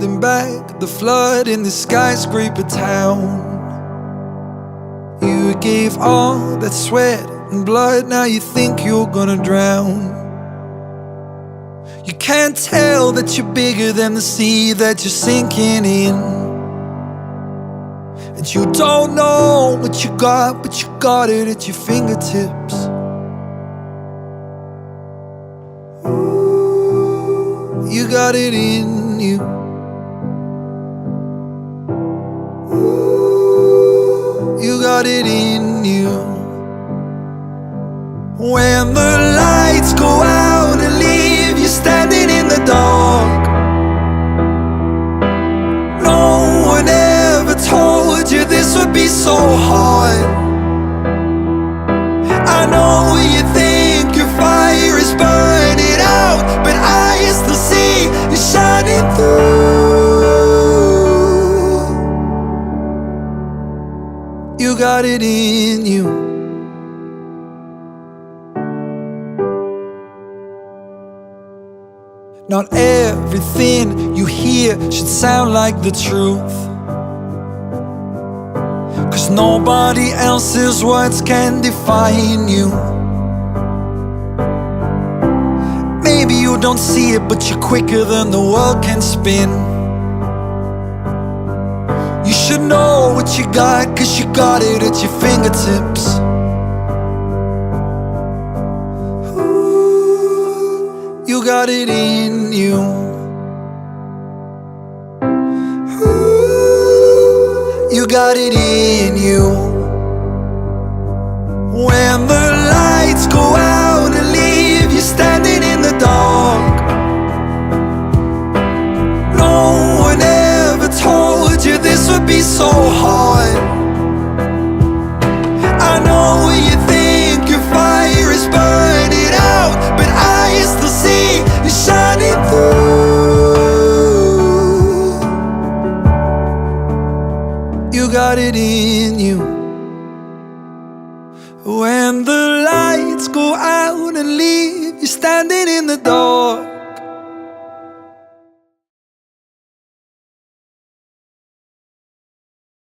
holding back the flood in this skyscraper town. You gave all that sweat and blood, now you think you're gonna drown. You can't tell that you're bigger than the sea that you're sinking in. And you don't know what you got, but you got it at your fingertips. You got it in you. You got it in you. When the lights go out and leave you standing in the dark, no one ever told you this would be so hard. I know you think your fire is burning out, but I still see you shining through. You got it in you. Not everything you hear should sound like the truth, 'cause nobody else's words can define you. Maybe you don't see it, but you're quicker than the world can spin. You should know what you got, 'cause you got it at your fingertips. You got it in you. You got it in you. When the lights go out and leave you standing in the dark, no one ever told you this would be so hard. I know you think your fire is burning out, but I still see you shining through. You got it in you. When the lights go out and leave you standing in the dark,